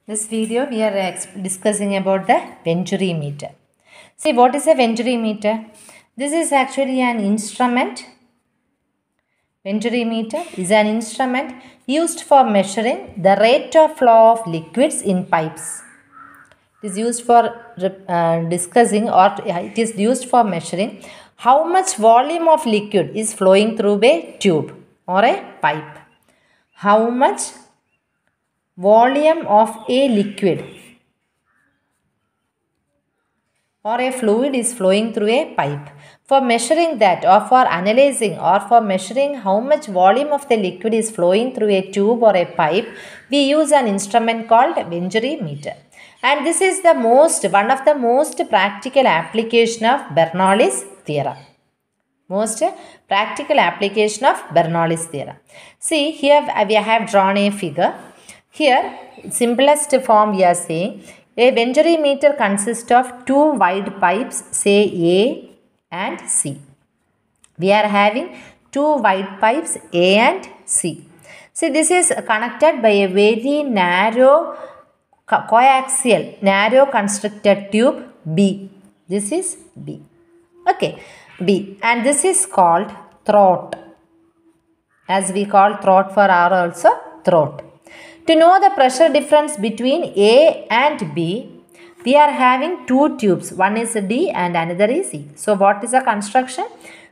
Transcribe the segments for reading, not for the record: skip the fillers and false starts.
This video we are discussing about the Venturimeter. See, what is a Venturimeter? This is actually an instrument. Venturimeter is an instrument used for measuring the rate of flow of liquids in pipes. It is used for discussing, or it is used for measuring how much volume of liquid is flowing through a tube or a pipe. How much volume of a liquid or a fluid is flowing through a pipe. For measuring that, or for analyzing, or for measuring how much volume of the liquid is flowing through a tube or a pipe, we use an instrument called Venturimeter. And this is one of the most practical application of Bernoulli's theorem. Most practical application of Bernoulli's theorem. See, here we have drawn a figure. Here, simplest form we are saying, a Venturimeter consists of two wide pipes, say A and C. We are having two wide pipes A and C. See, this is connected by a very narrow coaxial, narrow constricted tube B. This is B. Okay, B. And this is called throat. As we call throat for R also, throat. To know the pressure difference between A and B, we are having two tubes. One is D and another is C. So, what is the construction?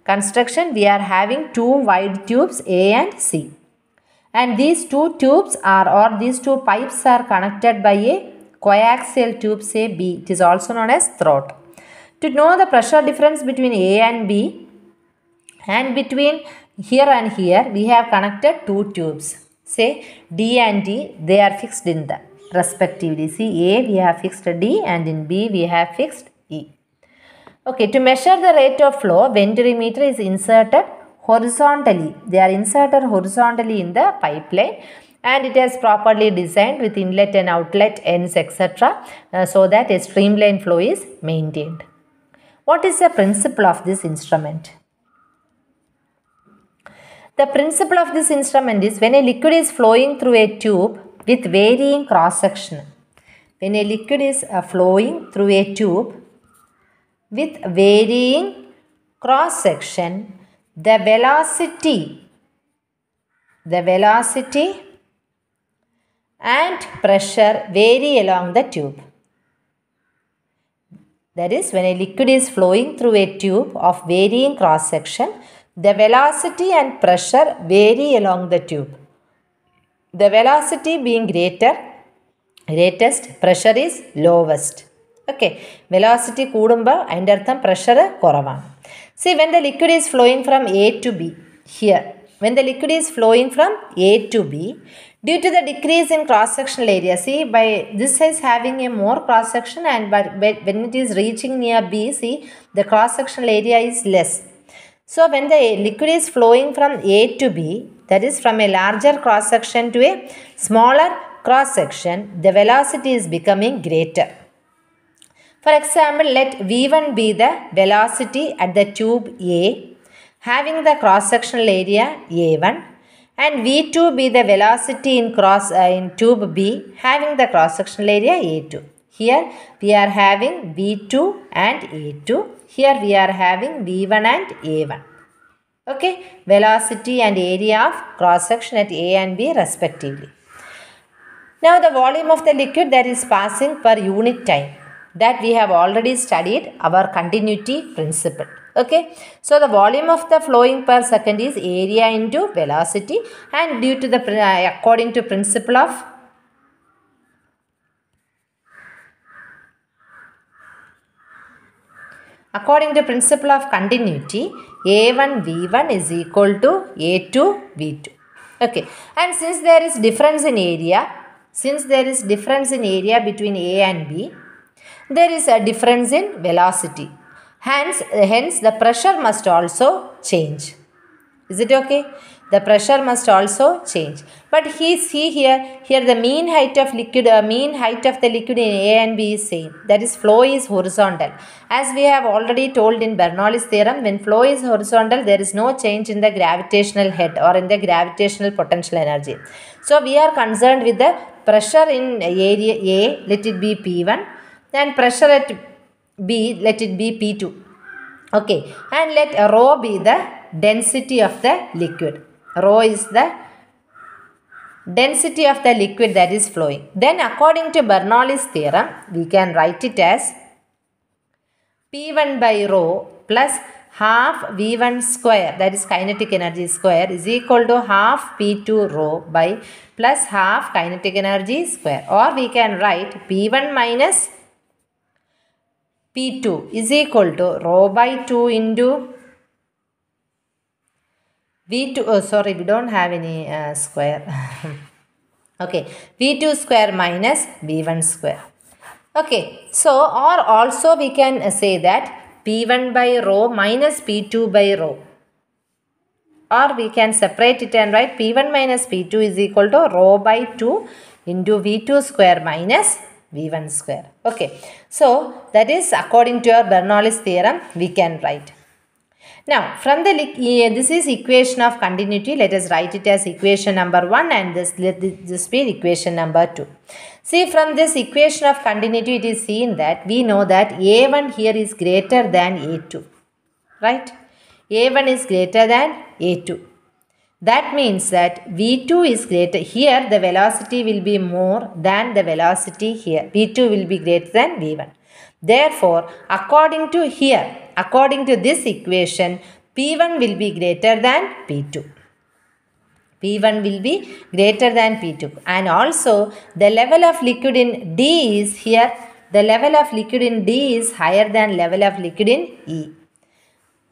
Construction, we are having two wide tubes A and C. And these two tubes or these two pipes are connected by a coaxial tube, say B. It is also known as throat. To know the pressure difference between A and B, and between here and here, we have connected two tubes. Say D and D, they are fixed in the respectively. See, A we have fixed D and in B we have fixed E. Okay, to measure the rate of flow, Venturimeter is inserted horizontally. They are inserted horizontally in the pipeline, and it is properly designed with inlet and outlet ends, etc. So that a streamline flow is maintained. What is the principle of this instrument? The principle of this instrument is when a liquid is flowing through a tube with varying cross section. When a liquid is flowing through a tube with varying cross section, the velocity and pressure vary along the tube. That is, when a liquid is flowing through a tube of varying cross section, the velocity and pressure vary along the tube. The velocity being greatest, pressure is lowest. Okay, velocity കൂടുമ്പോൾ അതിൻ്റെ അർത്ഥം pressure കുറവാണ്. See, when the liquid is flowing from A to B, here, when the liquid is flowing from A to B, due to the decrease in cross-sectional area, see, by this is having a more cross-section, and when it is reaching near B, see, the cross-sectional area is less. So, when the liquid is flowing from A to B, that is from a larger cross-section to a smaller cross-section, the velocity is becoming greater. For example, let V1 be the velocity at the tube A, having the cross-sectional area A1, and V2 be the velocity in tube B, having the cross-sectional area A2. Here we are having V2 and A2. Here we are having V1 and A1. Okay, velocity and area of cross-section at A and B respectively. Now the volume of the liquid that is passing per unit time, that we have already studied our continuity principle. Okay, so the volume of the flowing per second is area into velocity, and due to the according to principle of continuity, A1 V1 is equal to A2 V2. Okay, and since there is difference in area, between A and B, there is a difference in velocity. Hence the pressure must also change. Is it okay? the pressure must also change. But see here the mean height of liquid, in A and B is same. That is, flow is horizontal. As we have already told in Bernoulli's theorem, when flow is horizontal, there is no change in the gravitational head or in the gravitational potential energy. So we are concerned with the pressure in area A, let it be P1, and pressure at B, let it be P2. Okay, and let rho be the density of the liquid. Rho is the density of the liquid that is flowing. Then according to Bernoulli's theorem, we can write it as P1 by rho plus half V1 square, that is kinetic energy square, is equal to half P2 rho by plus half kinetic energy square. Or we can write P1 minus P2 is equal to rho by 2 into V2, oh sorry, we don't have any square. Okay, V2 square minus V1 square. Okay, so or also we can say that P1 by rho minus P2 by rho. Or we can separate it and write P1 minus P2 is equal to rho by 2 into V2 square minus V1 square. Okay, so that is according to our Bernoulli's theorem we can write. Now from the this is equation of continuity. Let us write it as equation number 1 and let this be equation number 2. See, from this equation of continuity it is seen that we know that A1 here is greater than A2. Right? A1 is greater than A2. That means that V2 is greater. Here the velocity will be more than the velocity here. V2 will be greater than V1. Therefore, according to this equation, P1 will be greater than P2. P1 will be greater than P2. And also the level of liquid in D is here. The level of liquid in D is higher than level of liquid in E.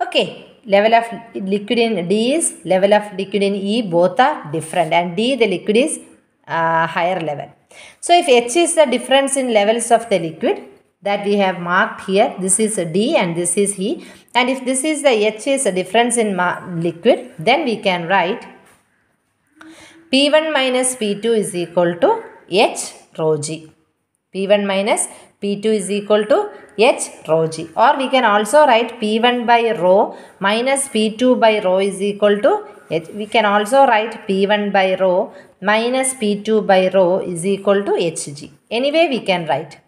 Okay. Level of liquid in D is level of liquid in E, both are different, and D the liquid is higher level. So if H is the difference in levels of the liquid that we have marked here, this is D and this is E, and if this is the H is a difference in liquid, then we can write P1 minus P2 is equal to H rho G. P1 minus P2 is equal to H rho G. Or we can also write P1 by rho minus P2 by rho is equal to H. We can also write P1 by rho minus P2 by rho is equal to Hg. Anyway, we can write.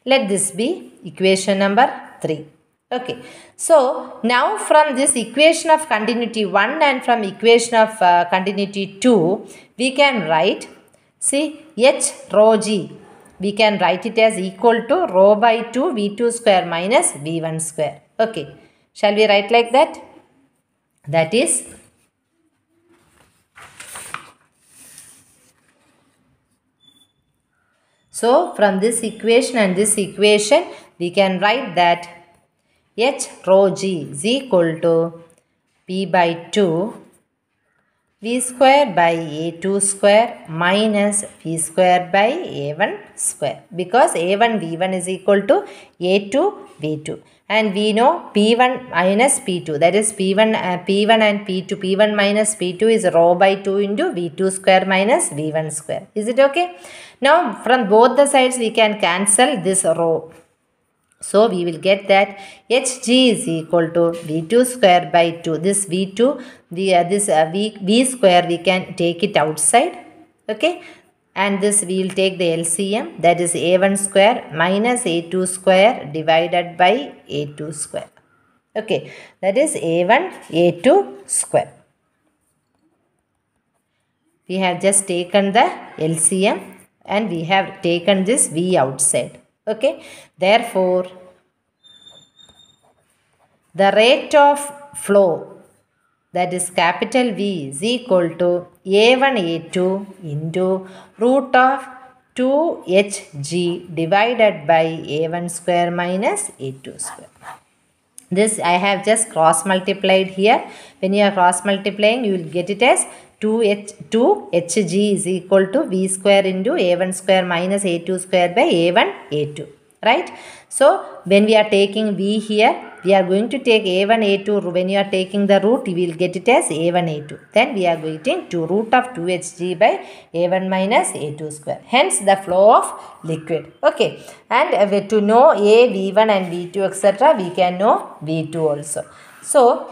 Let this be equation number 3. Okay. So, now from this equation of continuity 1 and from equation of continuity 2, we can write, see, H rho G. We can write it as equal to rho by 2 V2 square minus V1 square. Okay. Shall we write like that? That is, so from this equation and this equation, we can write that H rho G is equal to P by 2 V square by A2 square minus V square by A1 square, because A1 V1 is equal to A2 V2, and we know P1 minus P2, that is P1 and P2, P1 minus P2 is rho by 2 into V2 square minus V1 square. Is it okay? Now from both the sides we can cancel this rho. So we will get that Hg is equal to V2 square by 2. This V2, V square we can take it outside. Okay. And this we will take the LCM, that is A1 square minus A2 square divided by A2 square. Okay. That is A1 A2 square. We have just taken the LCM and we have taken this V outside. Okay. Therefore, the rate of flow, that is capital V, is equal to A1 A2 into root of 2Hg divided by A1 square minus A2 square. This I have just cross multiplied here. When you are cross multiplying, you will get it as 2Hg is equal to V square into A1 square minus A2 square by A1 A2. Right? So, when we are taking V here, we are going to take a1, a2. When you are taking the root, you will get it as a1, a2. Then we are getting 2 root of 2hg by a1 minus a2 square. Hence the flow of liquid. Okay. And to know a, v1 and v2 etc., we can know v2 also. So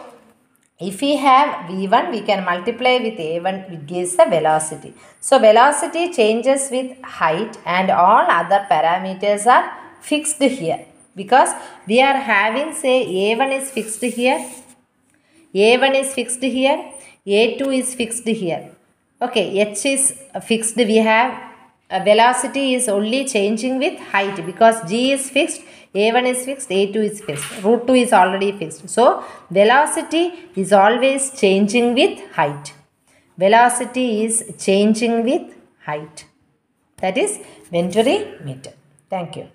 if we have v1, we can multiply with a1, which gives the velocity. So velocity changes with height and all other parameters are fixed here. Because we are having, say, a1 is fixed here, a1 is fixed here, a2 is fixed here. Okay, h is fixed. We have velocity is only changing with height because g is fixed, a1 is fixed, a2 is fixed, root 2 is already fixed. So velocity is always changing with height. Velocity is changing with height. That is Venturimeter. Thank you.